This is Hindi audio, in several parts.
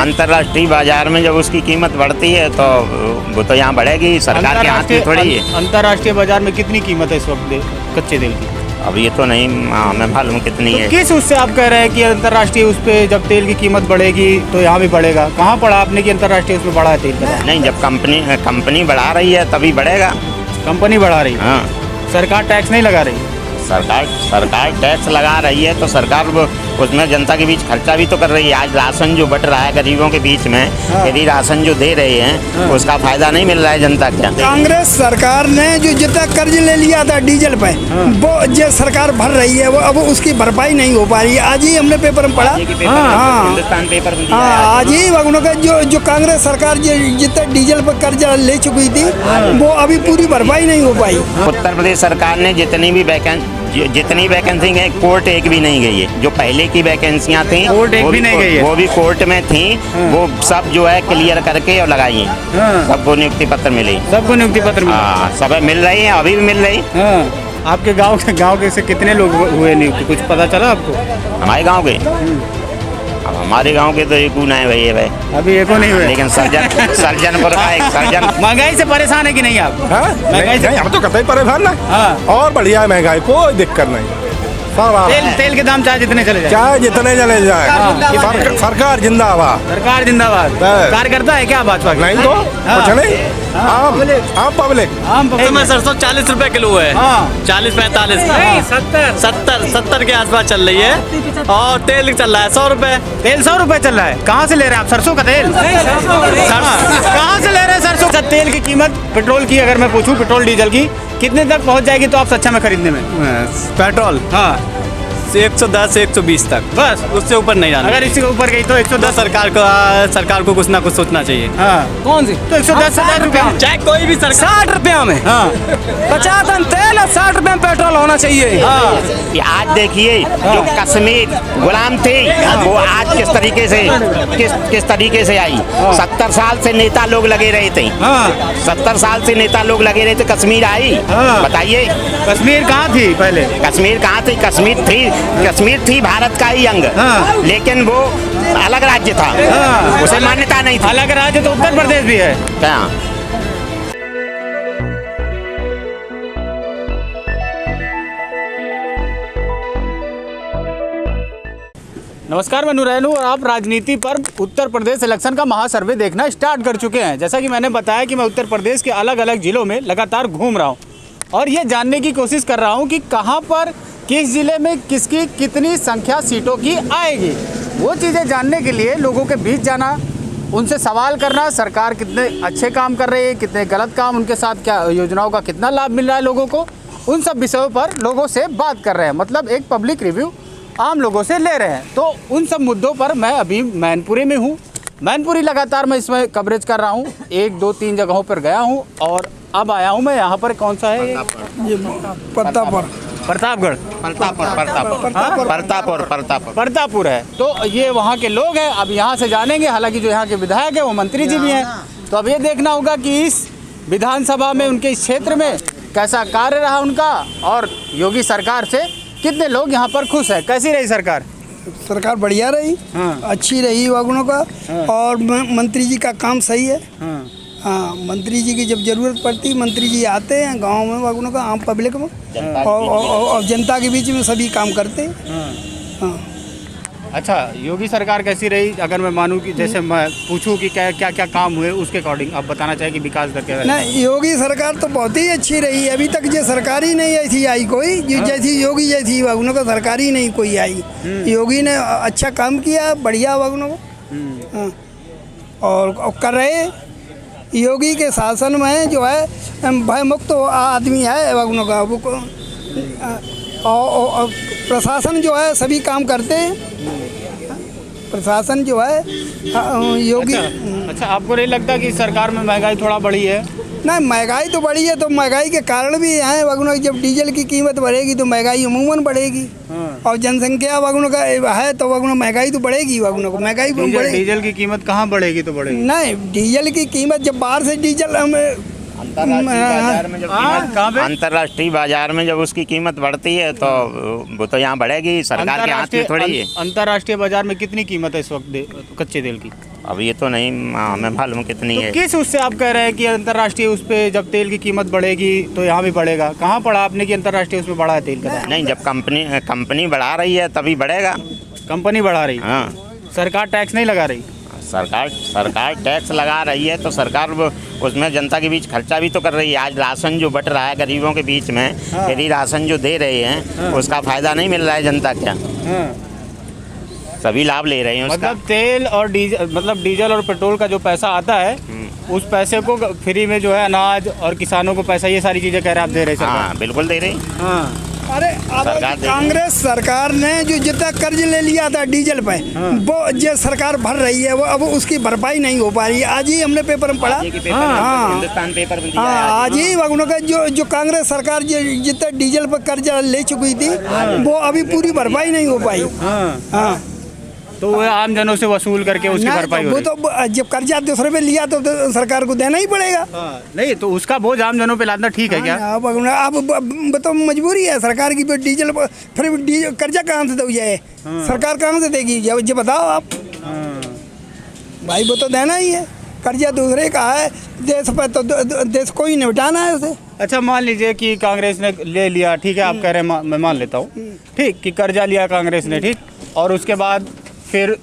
अंतर्राष्ट्रीय बाजार में जब उसकी कीमत बढ़ती है तो वो तो यहाँ बढ़ेगी, सरकार के हाथ में थोड़ी है। अंतर्राष्ट्रीय बाजार में कितनी कीमत है इस वक्त कच्चे तेल की? अब ये तो नहीं हमें मालूम कितनी है। किस उससे आप कह रहे हैं कि अंतर्राष्ट्रीय उस पे जब तेल की कीमत बढ़ेगी तो यहाँ भी बढ़ेगा? कहाँ पढ़ा आपने कि अंतर्राष्ट्रीय उसमें बढ़ा है तेल का? नहीं, जब कंपनी बढ़ा रही है तभी बढ़ेगा। कंपनी बढ़ा रही है? हाँ, सरकार टैक्स नहीं लगा रही? सरकार टैक्स लगा रही है तो सरकार उसमें जनता के बीच खर्चा भी तो कर रही है। आज राशन जो बट रहा है गरीबों के बीच में, यदि राशन जो दे रहे हैं उसका फायदा नहीं मिल रहा है जनता को। कांग्रेस सरकार ने जो जितना कर्ज ले लिया था डीजल पे वो जो सरकार भर रही है वो अब उसकी भरपाई नहीं हो पा रही है। आज ही हमने पेपर में पढ़ा, हिंदुस्तान पेपर में आज ही उन्होंने का जो कांग्रेस सरकार जितना डीजल पर कर्जा ले चुकी थी वो अभी पूरी भरपाई नहीं हो पाई। उत्तर प्रदेश सरकार ने जितनी वैकेंसी है, कोर्ट एक भी नहीं गई है। जो पहले की वैकेंसियां थी कोर्ट एक भी नहीं गई है, वो भी कोर्ट में थी, वो सब जो है क्लियर करके और लगाई है। सबको नियुक्ति पत्र मिले, सबको नियुक्ति पत्र हाँ, सब मिल रही है, अभी भी मिल रही। आपके गांव के से कितने लोग हुए नियुक्ति, कुछ पता चला आपको? हमारे गाँव के, अब हमारे गांव के तो एक गुना है भाई, अभी एको नहीं हुए। लेकिन सर्जनपुर का एक सर्जन। महंगाई से परेशान है कि नहीं आप? महंगाई से हम तो कतई परेशान ना, और बढ़िया है महंगाई, कोई दिक्कत नहीं। तेल के दाम चाहे जितने चले जाए, सरकार जिंदाबाद, सरकार जिंदाबाद। कार्यकर्ता है क्या भाजपा? नहीं तो कुछ नहीं, आम पब्लिक। में सरसों 40 रुपए किलो है, 40-45 70 के आसपास चल रही है। और तेल चल रहा है 100 रुपए। तेल 100 रुपए चल रहा है? कहाँ से ले रहे हैं आप सरसों का तेल? कहाँ से ले रहे हैं सरसों का तेल? की कीमत पेट्रोल की अगर मैं पूछूं, पेट्रोल डीजल की कितने तक पहुँच जाएगी तो आप सच्चा में खरीदने में? पेट्रोल 110-120 तक, बस उससे ऊपर नहीं जाना। अगर इससे ऊपर गई तो 110। सरकार को कुछ ना कुछ सोचना चाहिए। कौन सी? तो 110,000 रुपया, चाहे कोई भी सरकार 60 रुपया में 50 टन तेल और 60 रुपया में पेट्रोल होना चाहिए। आज देखिए जो कश्मीर गुलाम थे वो आज किस तरीके से आई। 70 साल से नेता लोग लगे रहे थे, 70 साल से नेता लोग लगे रहे थे, कश्मीर आई। बताइए कश्मीर कहाँ थी पहले? कश्मीर कहाँ थी? कश्मीर थी भारत का ही अंग, लेकिन वो अलग राज्य था, उसे मान्यता नहीं थी। अलग राज्य तो उत्तर प्रदेश भी है क्या? नमस्कार, मैं नूरैन हूं और आप राजनीति पर उत्तर प्रदेश इलेक्शन का महासर्वे देखना स्टार्ट कर चुके हैं। जैसा कि मैंने बताया कि मैं उत्तर प्रदेश के अलग अलग जिलों में लगातार घूम रहा हूं और ये जानने की कोशिश कर रहा हूं कि कहां पर किस ज़िले में किसकी कितनी संख्या सीटों की आएगी। वो चीज़ें जानने के लिए लोगों के बीच जाना, उनसे सवाल करना, सरकार कितने अच्छे काम कर रही है, कितने गलत काम, उनके साथ क्या योजनाओं का कितना लाभ मिल रहा है लोगों को, उन सब विषयों पर लोगों से बात कर रहे हैं। मतलब एक पब्लिक रिव्यू आम लोगों से ले रहे हैं। तो उन सब मुद्दों पर मैं अभी मैनपुरी में हूँ। मैनपुरी लगातार मैं इसमें कवरेज कर रहा हूँ, 1, 2, 3 जगहों पर गया हूँ और अब आया हूँ मैं यहाँ पर। कौन सा है? प्रतापपुर है। तो ये वहाँ के लोग हैं, अब यहाँ से जानेंगे। हालांकि जो यहाँ के विधायक है वो मंत्री जी भी हैं, तो अब ये देखना होगा कि इस विधानसभा में उनके इस क्षेत्र में कैसा कार्य रहा उनका और योगी सरकार से कितने लोग यहाँ पर खुश है। कैसी रही सरकार? सरकार बढ़िया रही, अच्छी रही वागुनों का, और मंत्री जी का काम सही है। हाँ, मंत्री जी की जब जरूरत पड़ती मंत्री जी आते हैं गांव में वागुनों का, आम पब्लिक में और जनता के बीच में सभी काम करते हैं। हाँ। अच्छा, योगी सरकार कैसी रही? अगर मैं मानूं कि जैसे मैं पूछूं कि क्या क्या काम हुए उसके अकॉर्डिंग आप बताना चाहिए कि विकास दर क्या है? नहीं, योगी सरकार तो बहुत ही अच्छी रही। अभी तक ये सरकार ही नहीं ऐसी आई कोई जो जैसी योगी जैसी वागुनों का सरकार ही नहीं कोई आई। योगी ने अच्छा काम किया, बढ़िया वागुनों को और कर रहे। योगी के शासन में जो है भय मुक्त आदमी है वागुनों का, वो और प्रशासन जो है सभी काम करते हैं। प्रशासन जो है योगी। अच्छा, आपको नहीं लगता कि सरकार में महंगाई थोड़ा बढ़ी है? नहीं, महंगाई तो बढ़ी है, तो महंगाई के कारण भी हैं वागुनों। जब डीजल की कीमत बढ़ेगी तो महंगाई अमूमन बढ़ेगी, और जनसंख्या वागुनों का है तो वागुनों महंगाई तो बढ़ेगी। वागुनों को महंगाई बढ़ेगी। डीजल की कीमत कहाँ बढ़ेगी? तो बढ़ेगी नहीं, डीजल की कीमत जब बाहर से डीजल हमें अंतर्राष्ट्रीय बाजार में जब उसकी कीमत बढ़ती है तो वो तो यहाँ बढ़ेगी, सरकार के हाथ में थोड़ी है। अंतर्राष्ट्रीय बाजार में कितनी कीमत है इस वक्त कच्चे तेल की? अब ये तो नहीं हमें मालूम कितनी है। तो किस उससे आप कह रहे हैं कि अंतर्राष्ट्रीय उस पे जब तेल की कीमत बढ़ेगी तो यहाँ भी बढ़ेगा? कहाँ पढ़ा आपने कि अंतर्राष्ट्रीय उसमें बढ़ा है तेल का दाम? नहीं, जब कंपनी बढ़ा रही है तभी बढ़ेगा। कंपनी बढ़ा रही, हाँ, सरकार टैक्स नहीं लगा रही। सरकार टैक्स लगा रही है तो सरकार उसमें जनता के बीच खर्चा भी तो कर रही है। आज राशन जो बट रहा है गरीबों के बीच में, यदि राशन जो दे रहे हैं उसका फायदा नहीं मिल रहा है जनता क्या? सभी लाभ ले रहे हैं उसका। मतलब तेल और डीजल और पेट्रोल का जो पैसा आता है उस पैसे को फ्री में जो है अनाज और किसानों को पैसा, ये सारी चीजें कह रहे हैं आप दे रहे हैं? हाँ, बिल्कुल दे रही। हाँ, अरे अब कांग्रेस सरकार ने जो जितना कर्ज ले लिया था डीजल पे, वो जो सरकार भर रही है वो अब उसकी भरपाई नहीं हो पा रही है। आज ही हमने पेपर में पढ़ा, हिंदुस्तान पेपर में दिया है आज ही उनका जो कांग्रेस सरकार जितना डीजल पर कर्जा ले चुकी थी वो अभी पूरी भरपाई नहीं हो पाई। हाँ, तो वो आम जनों से वसूल करके उसकी भरपाई हो वो रही। तो जब कर्जा दूसरे पे लिया तो सरकार को देना ही पड़ेगा। नहीं तो उसका बोझ आम जनों पे लादना ठीक है क्या? अब बताओ, मजबूरी है सरकार की, डीजल फिर कर्जा कहाँ से दो जाए? सरकार कहाँ से देगी ये बताओ आप? भाई वो तो देना ही है, कर्जा दूसरे का है, देश पर तो देश को ही निपटाना है उसे। अच्छा, मान लीजिए कि कांग्रेस ने ले लिया, ठीक है, आप कह रहे हैं, मैं मान लेता हूँ, ठीक, कि कर्जा लिया कांग्रेस ने, ठीक, और उसके बाद फिर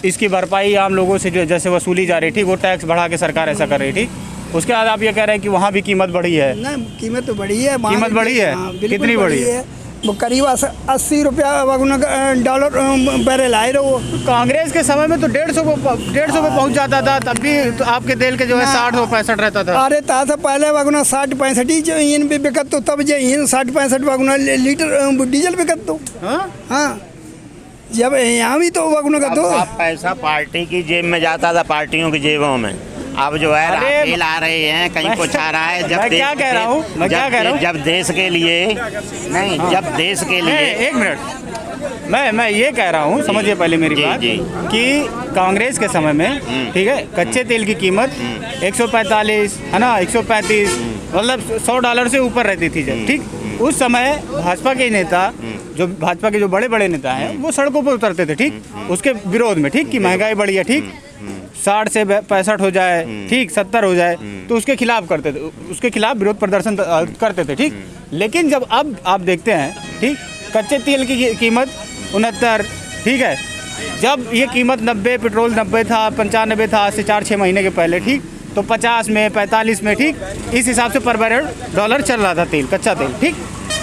इसकी भरपाई आम लोगों से जो जैसे वसूली जा रही, ठीक, वो टैक्स बढ़ा के सरकार ऐसा कर रही, ठीक, उसके बाद आप ये कह रहे हैं कि वहाँ भी कीमत बढ़ी है? ना, कीमत तो बढ़ी है। कीमत बढ़ी है? कितनी बढ़ी है? वो करीब 80 रुपया डॉलर बैरल आए रहो। कांग्रेस के समय में तो 150 पे पहुँच जाता था, तब भी तो आपके तेल के जो है 60-65 रहता था। अरे तासा पहले 60-65 इन पे बिकत, तो तब जो 60-65 लीटर डीजल बिकत तो। हाँ, जब यहाँ भी तो का तो अब पैसा पार्टी की जेब में जाता था, पार्टियों की जेबों में। अब जो है राफेल आ रहे हैं, कहीं कुछ आ रहा है। मैं क्या कह रहा हूँ, जब देश के लिए नहीं, जब देश के लिए, एक मिनट, मैं ये कह रहा हूँ, समझिए पहले मेरी बात, कि कांग्रेस के समय में, ठीक है, कच्चे तेल की कीमत 145 है ना, 135, मतलब $100 से ऊपर रहती थी जब, ठीक, उस समय भाजपा के नेता, जो भाजपा के जो बड़े बड़े नेता हैं, वो सड़कों पर उतरते थे, ठीक, उसके विरोध में, ठीक, कि महंगाई बढ़ी है, ठीक, 60 से 65 हो जाए, ठीक, 70 हो जाए, तो उसके खिलाफ करते थे, उसके खिलाफ विरोध प्रदर्शन करते थे, ठीक। लेकिन जब अब आप देखते हैं, ठीक, कच्चे तेल की कीमत 69, ठीक है, जब ये कीमत 90, पेट्रोल 90 था, 95 था, आज से 4-6 महीने के पहले, ठीक, तो 50 में, 45 में, ठीक, इस हिसाब से पर बैरल डॉलर चल रहा था तेल, कच्चा तेल, ठीक।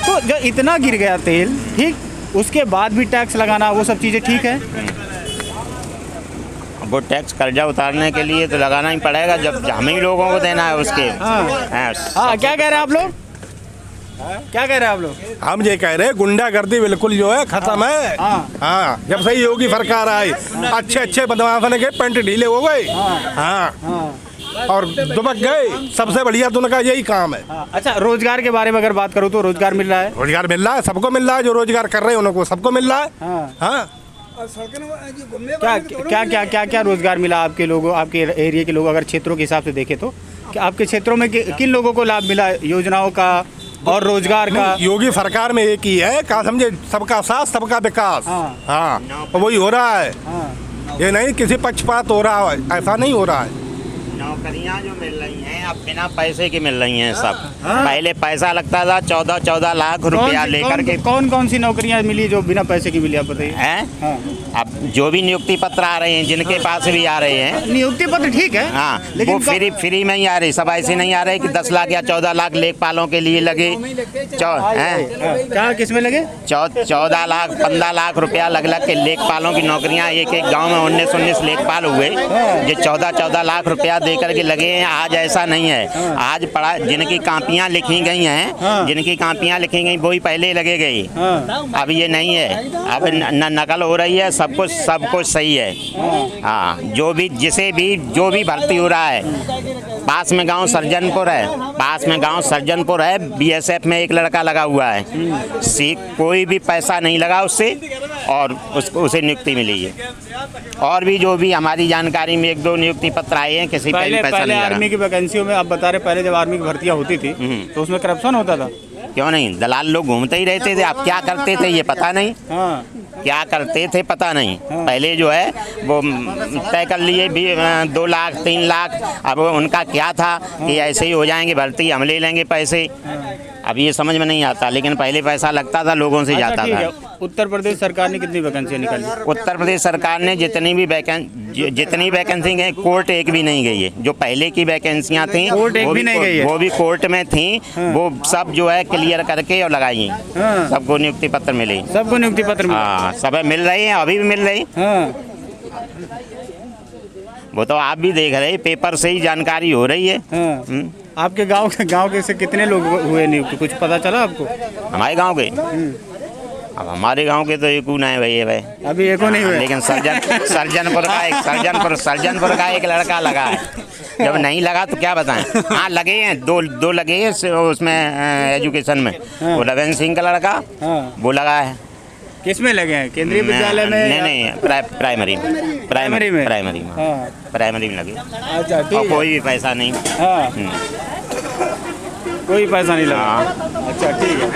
तो जब इतना गिर गया तेल, ठीक, उसके बाद भी टैक्स लगाना, वो सब चीज़ें ठीक है? वो टैक्स कर्जा उतारने के लिए तो लगाना ही पड़ेगा, जब हम ही लोगों को देना है उसके। हाँ, क्या कह रहे हैं आप लोग? क्या कह रहे हैं आप लोग? हम ये कह रहे हैं गुंडागर्दी बिल्कुल जो है खत्म है। हाँ, जब से योगी सरकार आई, अच्छे बदमाश के पेंट ढीले हो गए। हाँ, और दुबक गए। सबसे बढ़िया तो उनका यही काम है। अच्छा, रोजगार के बारे में अगर बात करूँ तो रोजगार मिल रहा है? रोजगार मिल रहा है, सबको मिल रहा है, जो रोजगार कर रहे हैं उनको सबको मिल रहा है। हाँ, क्या रोजगार मिला आपके लोगों, आपके एरिया के लोग, अगर क्षेत्रों के हिसाब से देखें तो क्या आपके क्षेत्रों में किन लोगों को लाभ मिला योजनाओं का और रोजगार का? योगी सरकार में एक ही है, क्या समझे, सबका साथ सबका विकास। हाँ, वही हो रहा है। ये नहीं किसी पक्षपात हो रहा है, ऐसा नहीं हो रहा है। नौकरियां जो मिल रही हैं अब बिना पैसे की मिल रही हैं सब। पहले पैसा लगता था 14 लाख रुपया लेकर के। कौन सी नौकरियां मिली जो बिना पैसे की मिली, आप बताइए? अब जो भी नियुक्ति पत्र आ रहे हैं, जिनके पास भी आ रहे हैं नियुक्ति पत्र, ठीक है, हाँ, लेकिन वो फ्री में ही आ रहे, सब ऐसे नहीं आ रहे कि 10 लाख या 14 लाख लेखपालों के लिए लगे। क्या किस में लगे? 14 लाख 15 लाख रुपया लग के लेखपालों की नौकरियां एक गांव में 19 लेखपाल हुए जो 14 लाख रुपया दे करके लगे हैं। आज ऐसा नहीं है, आज पढ़ा जिनकी कापियां लिखी गई हैं, जिनकी कापियां लिखी गई वही पहले लगे गई। अब ये नहीं है, अब नकल हो रही है, सब कुछ सही है। हाँ, जो भी भर्ती हो रहा है, पास में गांव सरजनपुर है, BSF में एक लड़का लगा हुआ है, कोई भी पैसा नहीं लगा उससे और उसे नियुक्ति मिली है। और भी जो भी हमारी जानकारी में 1-2 नियुक्ति पत्र आए हैं, किसी पे भी पैसा नहीं लगा। आर्मी की वैकेंसियों में आप बता रहे, पहले जब आर्मी की भर्तियां होती थी तो उसमें करप्शन होता था? क्यों नहीं, दलाल लोग घूमते ही रहते थे। अब क्या करते थे ये पता नहीं, क्या करते थे पता नहीं। पहले जो है वो तय कर लिए भी 2 लाख 3 लाख, अब उनका क्या था कि ऐसे ही हो जाएंगे भर्ती, हम ले लेंगे पैसे। अब ये समझ में नहीं आता, लेकिन पहले पैसा लगता था, लोगों से जाता था। उत्तर प्रदेश सरकार ने कितनी वैकेंसी निकाली? उत्तर प्रदेश सरकार ने जितनी वैकेंसी है, कोर्ट एक भी नहीं गई है। जो पहले की वैकेंसियाँ थी कोर्ट एक भी नहीं गई है, वो भी कोर्ट में थी। वो सब जो है क्लियर करके और लगाई, सबको नियुक्ति पत्र मिले, सबको नियुक्ति पत्र मिले। हाँ, सब मिल रही है, अभी भी मिल रही। वो तो आप भी देख रहे हैं, पेपर से ही जानकारी हो रही है। आपके गांव के से कितने लोग हुए नियुक्त, कुछ पता चला आपको? हमारे गांव के, अब हमारे गांव के तो एक नहीं भाई अभी एको नहीं हुए। लेकिन सरजनपुर का एक लड़का लगा है। जब नहीं लगा तो क्या बताएं। हाँ लगे हैं, दो लगे हैं उसमें एजुकेशन में। वो रविंद्र सिंह का लड़का, वो लगा है। किस में लगे हैं, केंद्रीय विद्यालय में? नहीं, प्राइमरी में लगे। अच्छा ठीक है। कोई भी पैसा नहीं। कोई पैसा नहीं लगा। अच्छा ठीक है।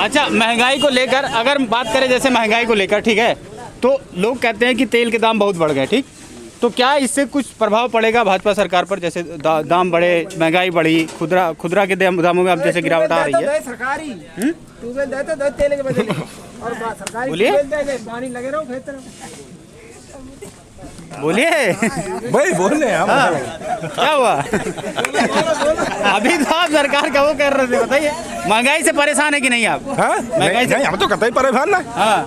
अच्छा, महंगाई को लेकर अगर बात करें, जैसे महंगाई को लेकर, ठीक है, तो लोग कहते हैं कि तेल के दाम बहुत बढ़ गए, ठीक, तो क्या इससे कुछ प्रभाव पड़ेगा भाजपा सरकार पर? जैसे दाम बढ़े, महंगाई बढ़ी, खुदरा के दामों में अब जैसे गिरावट आ रही है। बोलिए बोलिए भाई बोल रहे हैं। क्या हुआ? अभी तो आप सरकार का वो कर रहे थे, बताइए महंगाई से परेशान है कि नहीं आप? महंगाई नहीं, हम तो कतई परेशान ना।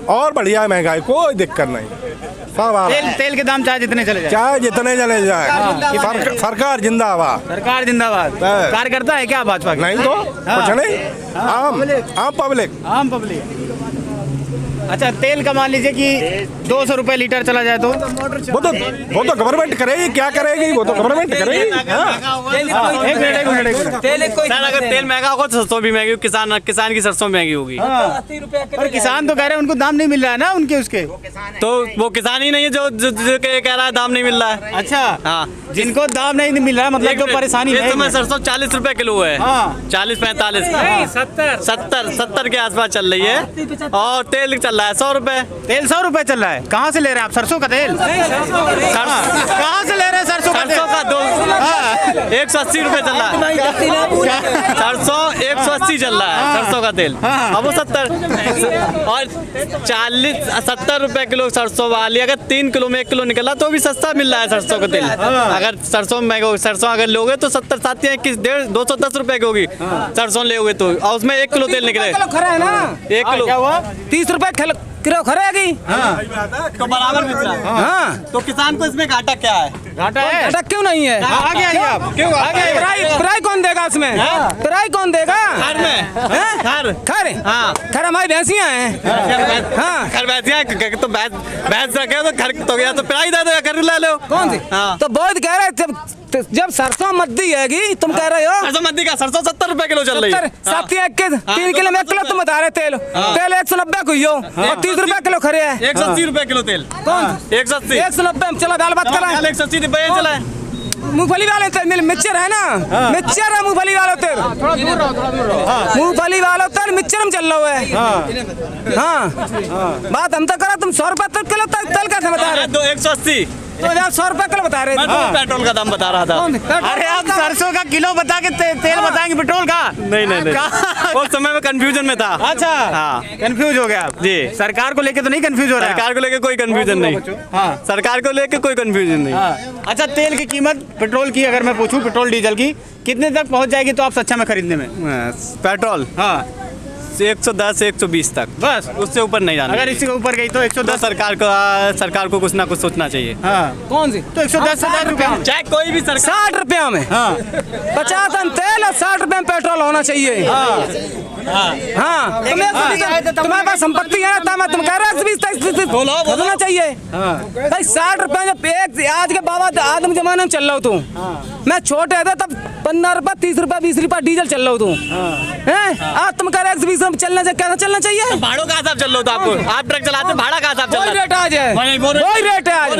और बढ़िया है महंगाई, कोई दिक्कत नहीं। तेल के दाम चाहे जितने चले जाए, सरकार जिंदाबाद, सरकार जिंदाबाद। कार्यकर्ता है क्या भाजपा के? नहीं तो कुछ नहीं, आम पब्लिक। अच्छा, तेल का मान लीजिए कि 200 रुपए लीटर चला जाए तो वो तो गवर्नमेंट करेगी, क्या करेगी, वो तो गवर्नमेंट करेगी। एक मिनट। अगर तेल महंगा होगा तो सरसों भी महंगी होगी, किसान की सरसों महंगी होगी। और किसान तो कह रहे हैं उनको दाम नहीं मिल रहा है ना उनके, उसके तो वो किसान ही नहीं है जो कह रहा है दाम नहीं मिल रहा है। अच्छा, हाँ, जिनको दाम नहीं मिल रहा है मतलब तो परेशानी है। मैं सरसों 40 रुपए किलो है। 40-45 70 के आसपास चल रही है। और तेल चल रहा है 100 रुपए। तेल 100 रुपए चल रहा है। कहाँ से ले रहे हैं आप सरसों का तेल? कहाँ से ले रहे हैं सरसों का? 180 रुपए चल रहा है। सरसों 180 चल रहा है सरसों का तेल। अब वो 70 और 70 रुपए किलो सरसों वाली। अगर 3 किलो में 1 किलो निकला तो भी सस्ता मिल रहा है सरसों का तेल। अगर सरसों अगर लोगे तो 70 7 210 रुपए की होगी सरसों ले तो, और उसमें 1 किलो तेल निकले। 1 किलो 30 रुपए किलो खरेगी। तो बराबर मिल रहा है। हाँ, तो किसान को इसमें घाटा क्या है? घाटा है? घाटा क्यों नहीं है? आगे आइए आप। क्यों आगे? पिराई कौन देगा इसमें? पिराई कौन देगा? खर में खर हाँ, खर हमारी भैंसियाँ हैं। हाँ, खर भैंसियाँ तो भैंस रखे तो खर तो गया तो पिराई दे दो, खर ले लो। कौन सी? तो बहुत कह रहे जब सरसों मद्दी हैगी, तुम कह रहे हो सरसों मद्दी का सरसों 70 रुपए किलो चल रही है। 3 किलो में 1 किलो तुम बता रहे तेल 190 को हो और 30 रुपए किलो खरे है। 180 रुपए किलो तेल। कौन? 180 190 चलो बाल बात करा। 180 रुपए चला है। मूंगफली वाले तेल मिक्सचर है ना, मिक्सचर है मूंगफली वाला तेल। मूंगफली वाला तेल मिक्सचर में चल रहा है। हाँ, बात हम तो करा, तुम 100 रुपए किलो तेल कैसे बता रहे? 180 तो 100 रुपए किलो बता रहे थे। पेट्रोल का दाम बता रहा था। अरे आप सरसों का किलो बता के तेल बताएंगे पेट्रोल का? नहीं उस समय में कंफ्यूजन में था। अच्छा, हाँ, कंफ्यूज हो गया आप जी। सरकार को लेके तो नहीं कंफ्यूज हो रहा है? सरकार को लेके कोई कंफ्यूजन नहीं। हाँ, सरकार को लेके कोई कंफ्यूजन नहीं। अच्छा, तेल की कीमत पेट्रोल की अगर मैं पूछूं, पेट्रोल डीजल की कितने तक पहुंच जाएगी तो आप सच्चा में खरीदने में? पेट्रोल 110 120 तक, बस उससे ऊपर नहीं जाना। अगर इससे ऊपर गई तो 110 सरकार को कुछ ना कुछ सोचना चाहिए। हाँ, कौन सी? तो 110,000 रुपया चाहे कोई भी सरकार 60 रुपया में। हाँ, 50 टन तेल और 60 रुपये में पेट्रोल होना चाहिए। हाँ, तुम्हारे पास संपत्ति है ना, तुम कह रहे हो होना चाहिए भाई। 60 रुपए आज के बाबा आदम जमाने में चल रहा हूँ तू। मैं छोटे था तब 15 रुपये 30 रुपये 20 रुपये डीजल चल रहा हूँ तू हैं। आज तुम कह रहे 120 रुपये चलना चाहिए, कैसा चलना चाहिए? भाड़ों का हिसाब चल रहा था। आप ट्रक चलाते भाड़ा का हिसाब चल कोई रहा रेट आज है, कोई रेट है आज,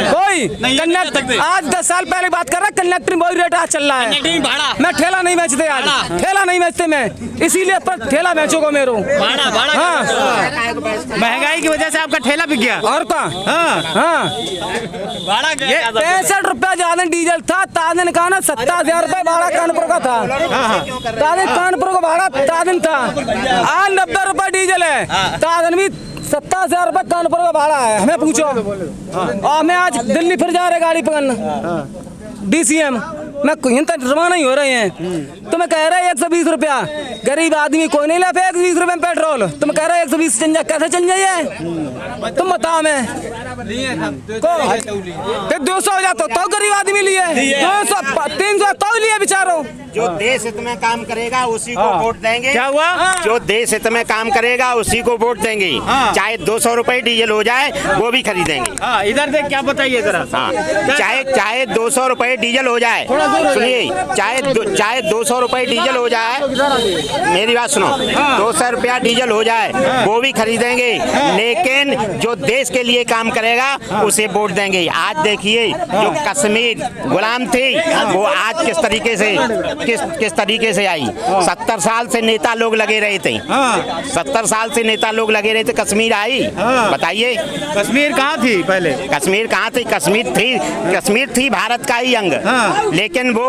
कोई कंडक्टर आज 10 साल पहले बात कर रहा, कंडक्टर में वही रेट आज चल रहा है। भाड़ा मैं ठेला नहीं बेचते आज, ठेला नहीं बेचते मैं, इसीलिए पर ठेला बेचोगे मेरो। हाँ महंगाई की वजह से आपका ठेला बिक गया। और का हाँ 65 रुपया ज्यादा डीजल था। तादन का ना 70,000 रुपये भाड़ा कानपुर का था। तादन कानपुर का भाड़ा तादन था, आज 90 रुपये डीजल है। तादन भी 70,000 रुपये कानपुर का भाड़ा है। हमें पूछो और मैं आज दिल्ली फिर जा रहे गाड़ी पकड़ना DCM, मैं कहीं तक रवाना ही हो रहे हैं। तो मैं कह रहा है 120 रुपया, गरीब आदमी कोई नहीं लाता 120 रुपये में पेट्रोल। तुम कह रहे 120 चल जाए, कैसे चल जाइए तुम बताओ? मैं फिर 200 हो जाता तो गरीब आदमी लिए 200 300 तो लिए बेचारों। जो देश हित में काम करेगा उसी को वोट देंगे। क्या हुआ? जो देश हित में काम करेगा उसी को वोट देंगे। चाहे 200 रुपए डीजल हो जाए वो भी खरीदेंगे। हाँ इधर देख, क्या बताइए जरा। हाँ चाहे 200 रुपए डीजल हो जाए, सुनिए, चाहे 200 रुपए डीजल हो जाए, मेरी बात सुनो, 200 रुपया डीजल हो जाए वो भी खरीदेंगे, लेकिन जो देश के लिए काम करेगा उसे वोट देंगे। आज देखिए जो कश्मीर गुलाम थी वो आज किस तरीके से आई। 70 साल से नेता लोग लगे रहे थे, 70 साल से नेता लोग लगे रहे थे, कश्मीर आई। बताइए कश्मीर कहाँ थी पहले? कश्मीर कहाँ थी? कश्मीर थी भारत का ही अंग, लेकिन वो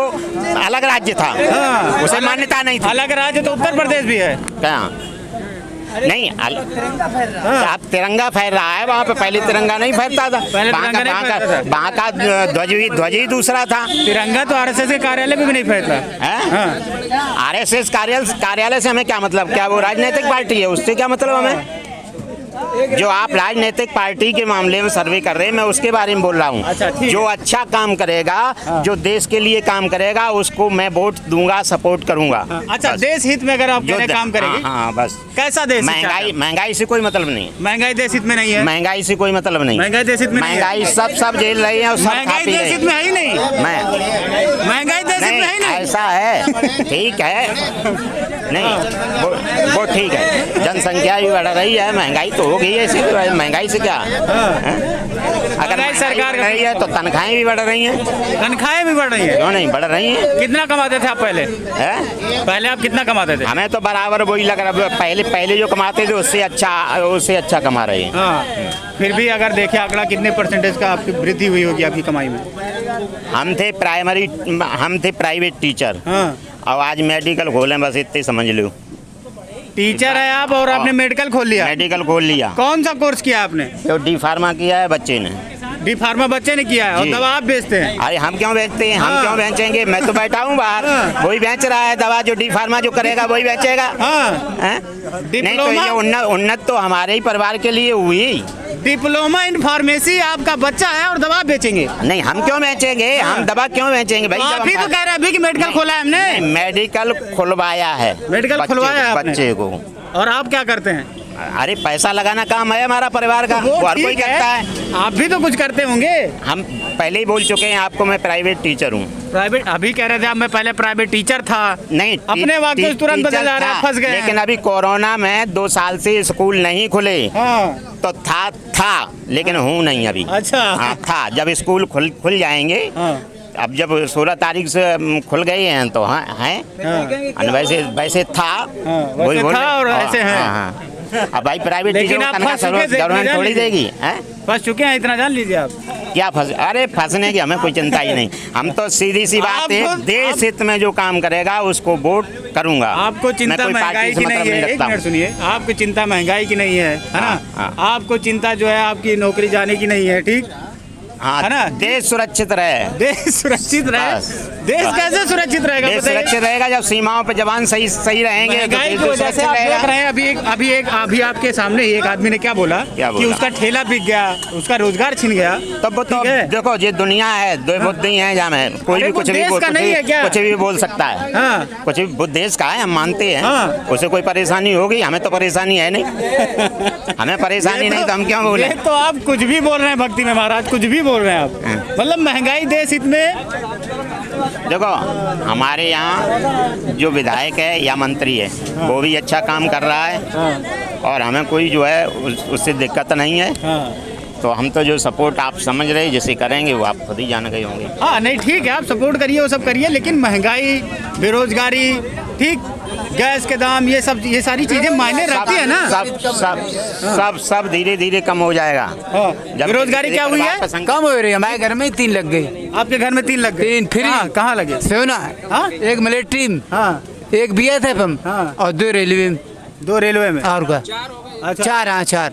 अलग राज्य था, उसे मान्यता नहीं थी। अलग राज्य तो उत्तर प्रदेश भी है। क्या नहीं आप तिरंगा फहर रहा है, वहाँ पे पहले तिरंगा नहीं फहरता था। वहाँ का ध्वज ही दूसरा था। तिरंगा तो RSS के कार्यालय में भी नहीं फहरता। RSS कार्यालय से हमें क्या मतलब? क्या वो राजनीतिक पार्टी है? उससे क्या मतलब हमें? जो आप राजनीतिक पार्टी के मामले में सर्वे कर रहे हैं, मैं उसके बारे में बोल रहा हूँ। अच्छा, जो अच्छा काम करेगा, जो देश के लिए काम करेगा, उसको मैं वोट दूंगा, सपोर्ट करूंगा। अच्छा, देश हित में अगर आप काम करेंगे। हाँ बस। कैसा देश? महंगाई से कोई मतलब नहीं। महंगाई देश हित में नहीं है। महंगाई से कोई मतलब नहीं। महंगाई देश हित में, महंगाई सब झेल रही है। महंगाई देश हित में है ही नहीं। महंगाई देश हित में है ही नहीं। ऐसा है, ठीक है, नहीं वो ठीक है, जनसंख्या भी बढ़ रही है, महंगाई तो हो गई है, इसी महंगाई से क्या? अगर सरकार कर रही है तो तनख्वाहें भी बढ़ रही हैं। तनख्वाहें भी बढ़ रही हैं? क्यों नहीं बढ़ रही हैं? कितना कमाते थे आप पहले? पहले आप कितना कमाते थे? हमें तो बराबर वही लग रहा है, पहले जो कमाते थे उससे अच्छा कमा रहे हैं। फिर भी अगर देखें आंकड़ा, कितने परसेंटेज का आपकी वृद्धि हुई होगी आपकी कमाई में? हम थे प्राइवेट टीचर, और आज मेडिकल खोले, बस इतने समझ लो। टीचर है आप और आपने मेडिकल खोल लिया? मेडिकल खोल लिया। कौन सा कोर्स किया आपने? तो D फार्मा किया है बच्चे ने। D फार्मा बच्चे ने किया है, और दवा आप बेचते हैं? अरे हम क्यों बेचते हैं? हम क्यों बेचेंगे? मैं तो बैठा हूँ बाहर, वही बेच रहा है दवा। जो D फार्मा जो करेगा वही बेचेगा। नहीं तो ये उन्नत तो हमारे ही परिवार के लिए हुई। डिप्लोमा इन फार्मेसी आपका बच्चा है और दवा बेचेंगे? नहीं, हम क्यों बेचेंगे? हम दवा क्यों बेचेंगे भाई? आप ही तो कह रहे हैं अभी कि मेडिकल खोला है हमने। मेडिकल खुलवाया है, मेडिकल खुलवाया है बच्चे को। और आप क्या करते हैं? अरे पैसा लगाना काम है हमारा परिवार का, वो हर कोई करता है। आप भी तो कुछ करते होंगे। हम पहले ही बोल चुके हैं आपको, मैं प्राइवेट टीचर हूँ। प्राइवेट अभी कह रहे थे आप, मैं पहले प्राइवेट टीचर था। नहीं, अपने वाक्य तुरंत बदल जा रहा है, फंस गए। लेकिन अभी कोरोना में 2 साल से स्कूल नहीं खुले, तो था लेकिन हूँ नहीं अभी। अच्छा। हाँ था, जब स्कूल खुल जाएंगे, अब जब 16 तारीख से खुल गए हैं तो हैं वैसे था, वैसे था और ऐसे हैं। अब भाई प्राइवेट टीचर को तनख्वाह गवर्नमेंट थोड़ी देगी। फंस चुके हैं, इतना जान लीजिए आप। क्या अरे फंसने की हमें कोई चिंता ही नहीं। हम तो सीधी सी बात है, देश हित में जो काम करेगा उसको वोट करूंगा। आपको चिंता महंगाई की नहीं है? एक मिनट सुनिए, आपको चिंता महंगाई की नहीं है ना? आपको चिंता जो है आपकी नौकरी जाने की नहीं है, ठीक हाँ, है ना? देश सुरक्षित रहे। देश सुरक्षित रहे? देश कैसे सुरक्षित रहेगा? देश सुरक्षित रहेगा जब सीमाओं पर जवान सही रहेंगे। जैसे आप देख रहे हैं अभी आपके सामने एक आदमी ने क्या बोला कि उसका ठेला बिक गया, उसका रोजगार छिन गया। तब वो तो देखो, ये दुनिया है, दो बुद्धि है, जहाँ है कोई भी कुछ भी बोल सकता है। कुछ भी देश का है, हम मानते हैं। उसे कोई परेशानी होगी, हमें तो परेशानी है नहीं। हमें परेशानी नहीं तो हम क्यों बोले? तो आप कुछ भी बोल रहे हैं भक्ति में महाराज, कुछ भी बोल रहे हैं आप? मतलब महंगाई देश हित में। देखो हमारे यहाँ जो विधायक है या मंत्री है वो भी अच्छा काम कर रहा है और हमें कोई जो है उससे दिक्कत नहीं है। तो हम तो जो सपोर्ट आप समझ रहे हैं जिसे करेंगे वो आप खुद ही जान गए होंगे। हाँ नहीं ठीक है, आप सपोर्ट करिए वो सब करिए, लेकिन महंगाई, बेरोजगारी, ठीक, गैस के दाम, ये सारी चीजें मायने रखती है ना। सब धीरे धीरे कम हो जाएगा। बेरोजगारी क्या हुई है? कम हो रही है। हमारे घर में 3 लग गई। आपके घर में 3 लग गए? 3 फ्री। कहाँ लगे? सोना, हाँ? एक मिलिट्री में, हाँ, एक BSF में, हाँ। और 2 रेलवे में। 2 रेलवे में और का अच्छा। 4, हाँ 4।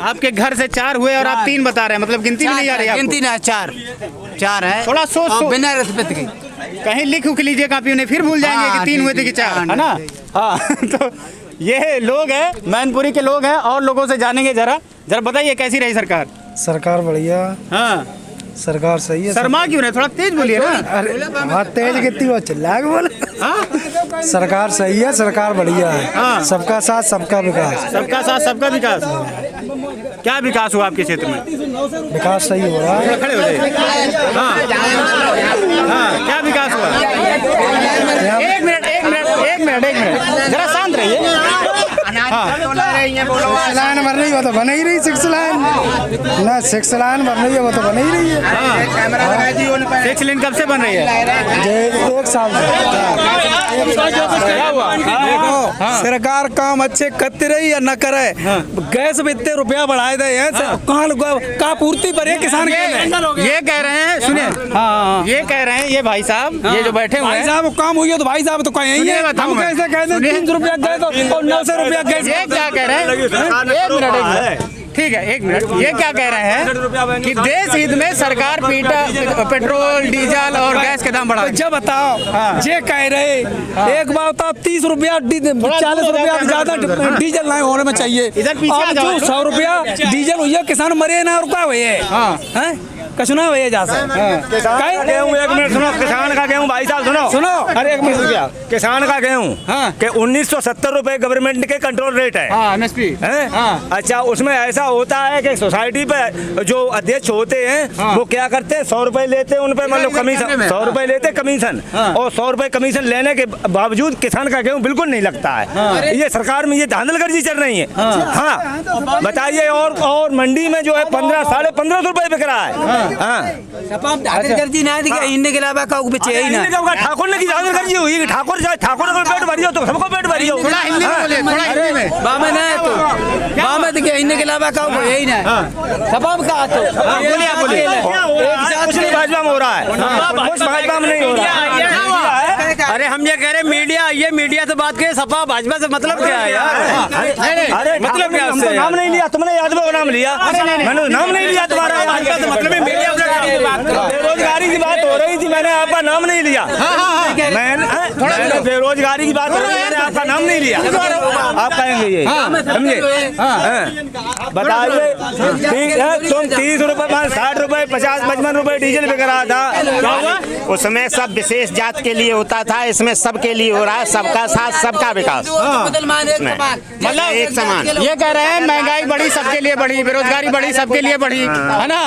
आपके घर से 4 हुए और आप 3 बता रहे हैं, मतलब गिनती भी नहीं आ रही है गिनती ना, 4 है। थोड़ा सोच और बिना रिश्वत के कहीं लिख उख लीजिए कापी में, फिर भूल जाएंगे कि 3 हुए थे कि 4, है ना। हाँ तो ये लोग हैं, मैनपुरी के लोग हैं, और लोगों से जानेंगे। जरा बताइए कैसी रही सरकार? सरकार बढ़िया। हाँ, सरकार सही है। शर्मा क्यों रहे? थोड़ा तेज बोलिए ना। अरे बहुत तेज कितनी वो चिल्ला के बोले। सरकार सही है, सरकार बढ़िया है। हाँ। सबका साथ सबका विकास। सबका साथ सबका विकास। क्या विकास हुआ आपके क्षेत्र में? विकास सही हो रहा है। खड़े हो जाइए। हाँ, क्या विकास हुआ? एक मिनट, जरा शांत रहिए। सिक्स लाइन बन रही है वो तो बन ही रही। 6 लाइन ना, 6 लाइन बन रही है वो तो बन ही रही है। 6 लेन कब से बन रही है? 1 साल क्या हुआ? देखो सरकार काम अच्छे करती रही या न करे। गैस में इतने रुपया बढ़ाए दे हैं, कहाँ पूर्ति पर है किसान के लिए? ये कह रहे हैं, सुनिए, ये कह रहे हैं ये भाई साहब, ये जो बैठे हुए भाई हैं, साहब काम हुई है तो भाई साहब तो कहीं ही है। हम कैसे कहते हैं 300 रुपया गैस और 900 रुपया गैस? ये क्या कह रहे हैं? एक मिनट, ठीक है, 1 मिनट। ये क्या कह रहे हैं कि देश हित में सरकार पेट्रोल, डीजल और गैस के दाम बढ़ा। जब बताओ ये कह रहे, एक बार बताओ 30 रुपया 40 रुपया ज्यादा डीजल नहीं होने में चाहिए। इधर पीछे आ जाओ। 100 रुपया डीजल हुई है, किसान मरे ना, रुका हुए है कचुना हुए जा सकते। गेहूँ 1 मिनट सुनो, किसान का गेहूँ भाई साहब सुनो। अरे 1 मिनट रुपया, किसान का गेहूँ के 1970 रुपए गवर्नमेंट के कंट्रोल रेट है। MSP हैं? अच्छा, उसमें ऐसा होता है कि सोसाइटी पे जो अध्यक्ष होते हैं वो क्या करते हैं, 100 रुपए लेते हैं उन पे, मतलब कमीशन 100 रुपए लेते कमीशन, और 100 रुपए कमीशन लेने के बावजूद किसान का गेहूँ बिल्कुल नहीं लगता है। ये सरकार में ये धांधलगर्जी चल रही है। हाँ बताइए, और मंडी में जो है 1500-1550 रुपए बिक रहा है। गर्जी ना इनने के अलावा का बचे ही ना। ठाकुर ने की गर्जी हुई, ठाकुर को पेट भरी हो तो सबको पेट भरी हो। थोड़ा हिंदी में बोले, थोड़ा हिंदी में। बामे ना तो बामे तो क्या इनने के अलावा का यही ना। सपा में का तो बोलिए। कुछ नहीं भाजपा में हो रहा है, कुछ भाजपा में नहीं हो रहा है। अरे हम ये कह रहे मीडिया, ये मीडिया से बात करें, सपा भाजपा से मतलब क्या है यार? अरे मतलब क्या हमको नाम नहीं लिया, तुमने यादव का नाम लिया, मैंने नाम नहीं लिया तुम्हारा। मतलब बेरोजगारी की बात हो रही थी, मैंने आपका नाम नहीं लिया। मैंने बेरोजगारी की बात हो रही थी, मैंने आपका नाम नहीं लिया। आप कहेंगे ये, समझे? बताइए, ठीक है, तुम 30 रुपए 60 रुपए 50-55 रुपए डीजल बिक रहा था। उसमें सब विशेष जात के लिए होता था, इसमें सबके लिए हो रहा है। सबका साथ सबका विकास, मतलब एक समान। ये कह रहे हैं महंगाई बढ़ी सबके लिए बढ़ी, बेरोजगारी बढ़ी सबके लिए बढ़ी, है ना।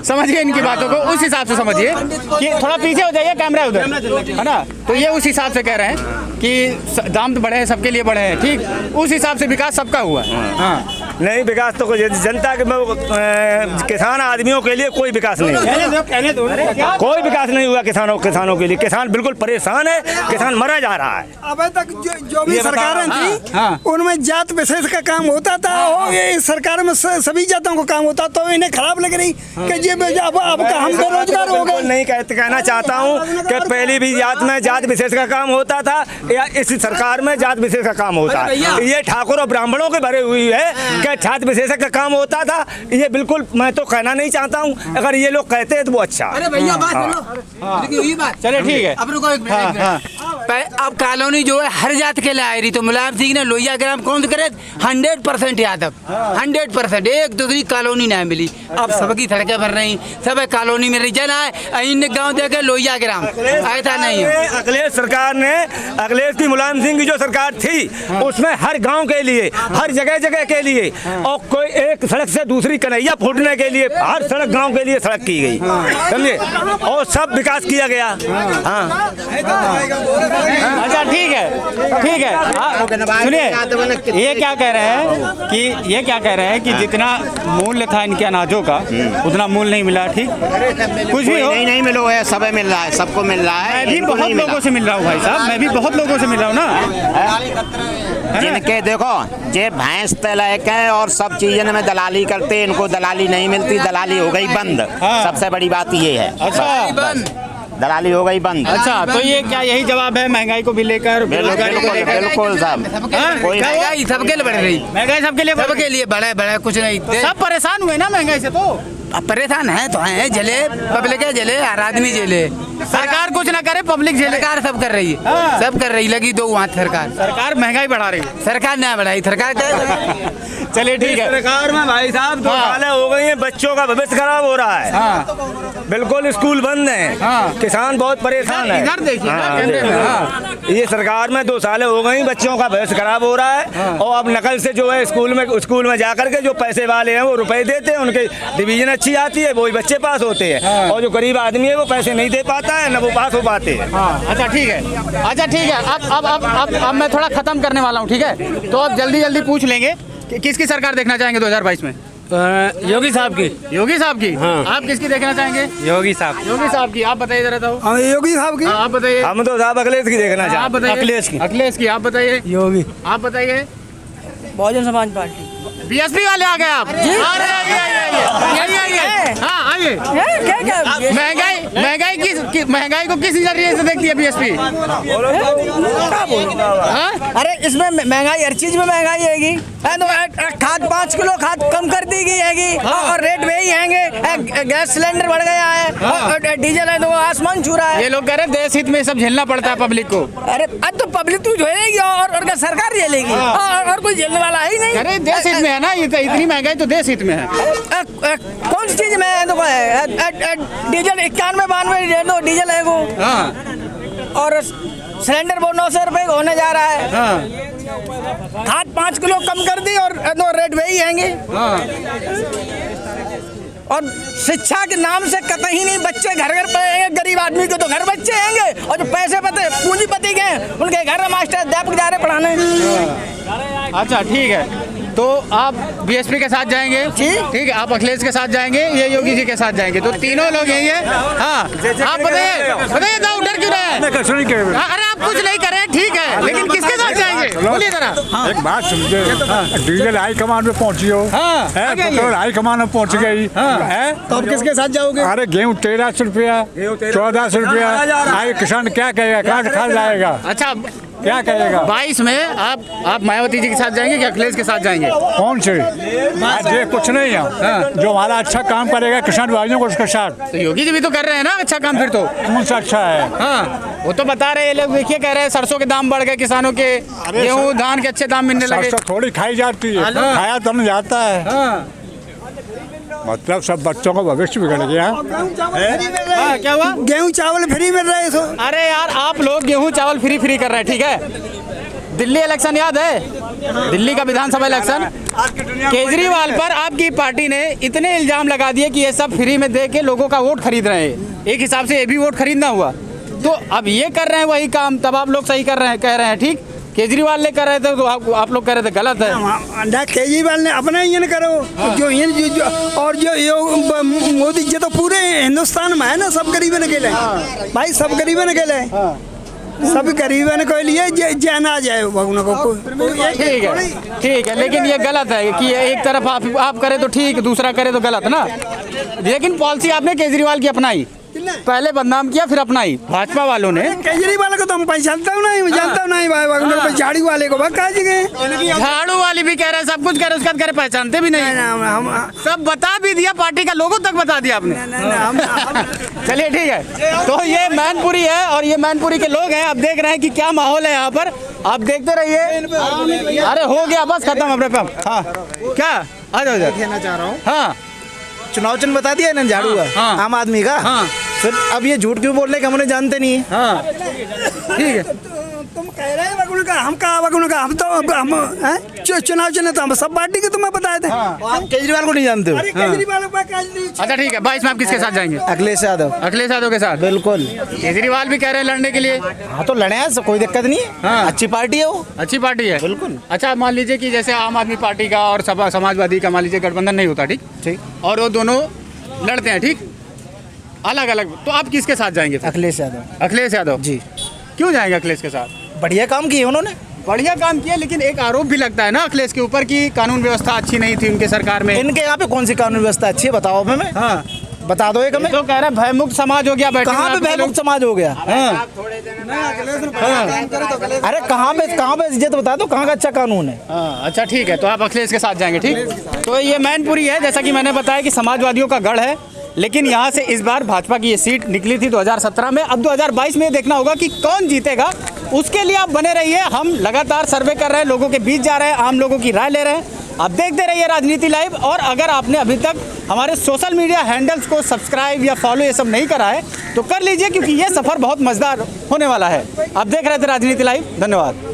समझिए इनकी बातों को, उस हिसाब से समझिए कि थोड़ा पीछे हो जाइए, कैमरा उधर, है ना। तो ये उस हिसाब से कह रहे हैं कि दाम तो बढ़े हैं, सबके लिए बढ़े हैं, ठीक, उस हिसाब से विकास सबका हुआ है। हाँ नहीं, विकास तो जनता के किसान आदमियों के लिए कोई विकास नहीं हुआ। कोई विकास नहीं हुआ किसानों के लिए। किसान बिल्कुल परेशान है, किसान मरा जा रहा है। अब तक जो भी सरकारें थी उनमें जात विशेष का काम होता था, और ये सरकार में सभी जातों को काम होता, तो इन्हें खराब लग रही कि ये अब हम बेरोजगार हो गए। नहीं कहना चाहता हूँ कि पहली भी जात में जात विशेष का काम होता था, या इस सरकार में जात विशेष का काम होता है। ये ठाकुर और ब्राह्मणों के भरे हुई है कि जात विशेष का काम होता था। ये बिल्कुल मैं तो कहना नहीं चाहता हूँ, अगर ये लोग कहते हैं तो वो अच्छा। अरे भैया बात सुनो, चलिए ठीक है। अब रुको एक मिनट। अब कॉलोनी जो है हर जात के लिए आ रही, तो मुलायम सिंह ने लोहिया ग्राम कौन से करे 100% यादव, 100%। एक दूसरी कॉलोनी नहीं मिली। अब सबकी सड़कें भर रही, सब कॉलोनी में रीजन आए, इन गाँव देखे लोहिया ग्राम, ऐसा नहीं है। अखिलेश सरकार ने, अखिलेश की मुलायम सिंह की जो सरकार थी उसमें हर गांव के लिए, हर जगह के लिए और कोई एक सड़क से दूसरी कन्हैया फूटने के लिए हर सड़क गांव के लिए सड़क की गई, समझे, और सब विकास किया गया। हाँ अच्छा ठीक है सुनिए, ये क्या कह रहे हैं कि जितना मूल्य था इनके अनाजों का उतना मूल्य नहीं मिला। ठीक, कुछ भी हो नहीं मिलो है, सब मिल रहा है, सबको मिल रहा है। मैं भी बहुत लोगों से मिल रहा हूँ भाई साहब, मैं भी बहुत लोगों से मिल रहा हूँ ना, जिनके देखो जे भैंस तलैक है और सब चीजों में दलाली करते, इनको दलाली नहीं मिलती, दलाली हो गई बंद। सबसे बड़ी बात ये है, अच्छा दलाली हो गई बंद। अच्छा, तो ये क्या यही जवाब है महंगाई को भी लेकर? बिल्कुल साहब, महंगाई सबके लिए बढ़ रही, महंगाई सबके लिए बढ़े कुछ नहीं, सब परेशान हुए ना महंगाई से। तो अब परेशान है तो है, जले पब्लिक है, जले हर आदमी जले, सरकार कुछ ना करे, पब्लिक झेले। सरकार सब कर रही है, सब कर रही, लगी दो वहाँ सरकार महंगाई बढ़ा रही है, सरकार नहीं बढ़ाई, सरकार चलिए ठीक है। सरकार में भाई साहब 2 साल हो गई हैं, बच्चों का भविष्य खराब हो रहा है, बिल्कुल स्कूल बंद है, किसान बहुत परेशान है। इधर देखिए कैमरे में। ये सरकार में 2 साल हो गई, बच्चों का भविष्य खराब हो रहा है, और अब नकल से जो है स्कूल में जाकर के जो पैसे वाले हैं वो रुपए देते हैं, उनके डिवीजन अच्छी आती है, वही बच्चे पास होते हैं, और जो गरीब आदमी है वो पैसे नहीं दे पाता है, न वो पास हो पाते हैं। अच्छा ठीक है, अब मैं थोड़ा खत्म करने वाला हूँ, ठीक है? तो अब जल्दी पूछ लेंगे कि किसकी सरकार देखना चाहेंगे 2022 में? योगी साहब की। हाँ। आप किसकी देखना चाहेंगे? योगी साहब की। आप बताइए जरा। तो योगी साहब की। आप बताइए। हम तो साहब अखिलेश की देखना चाहते हैं। आप बताइए। अखिलेश की। आप बताइए। योगी। आप बताइए। बहुजन समाज पार्टी। बीएसपी वाले आ गए आप? आइए। हाँ आइए। महंगाई को किस नजरिए से देखती है बीएसपी? अरे इसमें महंगाई, हर चीज में महंगाई आएगी। खाद 5 किलो खाद कम कर दी गई हैगी, और रेट वही हैंगे, गैस सिलेंडर बढ़ गया है, और डीजल है तो आसमान छू रहा है। ये लोग कह रहे हैं देश हित में सब झेलना पड़ता है पब्लिक को। अरे अब तो पब्लिक तो झेलेगी और सरकार झेलेगी, और कोई झेलने वाला है ही नहीं। अरे देश हित में है ना, ये इतनी महंगाई तो देश हित में है। कौन सी चीज में है? तो डीजल 91-92 डीजल है वो, और सिलेंडर वो 900 रुपए होने जा रहा है। खाद 5 किलो कम कर दी और रेट वही हैंगे। और शिक्षा के नाम से कतई नहीं, बच्चे घर पढ़ेंगे, गरीब आदमी के तो घर बच्चे हैंगे, और जो पैसे पते पूंजीपति के उनके घर मास्टर अध्यापक जा रहे पढ़ाने। अच्छा ठीक है, तो आप बीएसपी के साथ जाएंगे? ठीक है, आप अखिलेश के साथ जाएंगे, ये योगी जी के साथ जाएंगे, तो तीनों लोग यही है। हाँ आप बताइए दाऊ, डर क्यों रहे हैं? अरे आप कुछ नहीं करे, ठीक है, लेकिन किसके साथ जाएंगे बोलिए जरा। एक बात समझे, डीजल हाई कमान में पहुंची हो, पेट्रोल हाई कमान में पहुंच गई है, तो आप किसके साथ जाओगे? अरे गेहूँ 1300 रुपया, 1400 रुपया, आगे किसान क्या कहेगा, कहाँ से खा जाएगा? अच्छा क्या कहेगा? 22 में आप मायावती जी के साथ जाएंगे कि अखिलेश के साथ जाएंगे? कौन से? ये कुछ नहीं है, जो हमारा अच्छा काम करेगा किसान भाइयों को उसके साथ। तो योगी जी भी तो कर रहे हैं ना अच्छा काम, फिर तो कौन सा अच्छा है? हाँ वो तो बता रहे हैं लोग, देखिए कह रहे हैं सरसों के दाम बढ़ गए, किसानों के गेहूँ धान के अच्छे दाम मिलने लगे। सरसों थोड़ी खाई जाती है, खाया तो नहीं जाता है। मतलब सब बच्चों का भविष्य बिगड़ गया। क्या हुआ? गेहूँ चावल फ्री मिल रहे हैं। अरे यार आप लोग गेहूँ चावल फ्री कर रहे हैं, ठीक है? दिल्ली इलेक्शन याद है? दिल्ली का विधानसभा इलेक्शन, केजरीवाल पर आपकी पार्टी ने इतने इल्जाम लगा दिए कि ये सब फ्री में दे के लोगों का वोट खरीद रहे हैं। एक हिसाब से ये भी वोट खरीदना हुआ, तो अब ये कर रहे हैं वही काम, तब आप लोग सही कर रहे हैं, कह रहे हैं ठीक। केजरीवाल ने कर रहे थे तो आप लोग कह रहे थे गलत है। केजरीवाल ने अपना ही करो, और जो मोदी जी तो पूरे हिंदुस्तान में है ना, सब गरीबन के लिए भाई, सब गरीबन के लिए, सब गरीबन के लिए जाना जाए भगवान को। ठीक है, लेकिन ये गलत है कि एक तरफ आप करें तो ठीक, दूसरा करे तो गलत ना। लेकिन पॉलिसी आपने केजरीवाल की अपनाई, पहले बदनाम किया फिर अपनाई भाजपा वालों ने। केजरीवाल को तो हम पहचानता हूँ नहीं भाई, झाड़ू वाले को झाड़ू वाली भी कह रहे हैं, सब कुछ कह रहे, उसका कह रहे पहचानते भी नहीं, सब बता भी दिया, पार्टी का लोगो तक बता दिया आपने। चलिए ठीक है, तो ये मैनपुरी है और ये मैनपुरी के लोग हैं। आप देख रहे हैं कि क्या माहौल है यहाँ पर, आप देखते रहिए। अरे हो गया बस खत्म अपने पे। हाँ क्या आ जाओ कहना चाह रहा हूँ, हाँ चुनाव चिन्ह बता दिया ना झाड़ू का, आम आदमी का। फिर अब ये झूठ क्यों बोल रहे कि हम उन्हें जानते नहीं है? हाँ ठीक है, तो तुम कह रहे हैं हम तो चुनाव तो हम सब पार्टी के तुम्हें बताए थे। आप केजरीवाल को नहीं जानते हो? अरे केजरीवाल को क्या नहीं। अच्छा ठीक है, 22 में आप किसके साथ जाएंगे? अखिलेश यादव। अखिलेश यादव के साथ? बिल्कुल। केजरीवाल भी कह रहे हैं लड़ने के लिए। हाँ तो लड़े हैं, कोई दिक्कत नहीं है। हाँ। अच्छी पार्टी है वो। अच्छी पार्टी है बिल्कुल। अच्छा मान लीजिए कि जैसे आम आदमी पार्टी का और समाजवादी का मान लीजिए गठबंधन नहीं होता, ठीक ठीक, और वो दोनों लड़ते हैं, ठीक, अलग अलग, तो आप किसके साथ जाएंगे? अखिलेश यादव। अखिलेश यादव जी। क्यों जाएंगे अखिलेश के साथ? बढ़िया काम किए उन्होंने। बढ़िया काम किया, लेकिन एक आरोप भी लगता है ना अखिलेश के ऊपर कि कानून व्यवस्था अच्छी नहीं थी उनके सरकार में। इनके यहाँ पे कौन सी कानून व्यवस्था अच्छी है बताओ हमें। हाँ बता दो एक हमें। तो कह रहे हैं भयमुक्त समाज हो गया। कहाँ पे भयमुक्त समाज हो गया? हाँ। अरे कहाँ पे इज्जत बता दो, कहाँ का अच्छा कानून है? हाँ अच्छा ठीक है, तो आप अखिलेश के साथ जाएंगे, ठीक। तो ये मैनपुरी है, जैसा कि मैंने बताया कि समाजवादियों का गढ़ है, लेकिन यहाँ से इस बार भाजपा की ये सीट निकली थी 2017 में। अब 2022 में देखना होगा कि कौन जीतेगा, उसके लिए आप बने रहिए। हम लगातार सर्वे कर रहे हैं, लोगों के बीच जा रहे हैं, आम लोगों की राय ले रहे हैं। आप देखते रहिए राजनीति लाइव। और अगर आपने अभी तक हमारे सोशल मीडिया हैंडल्स को सब्सक्राइब या फॉलो ये सब नहीं करा है तो कर लीजिए, क्योंकि ये सफ़र बहुत मज़ेदार होने वाला है। आप देख रहे थे राजनीति लाइव, धन्यवाद।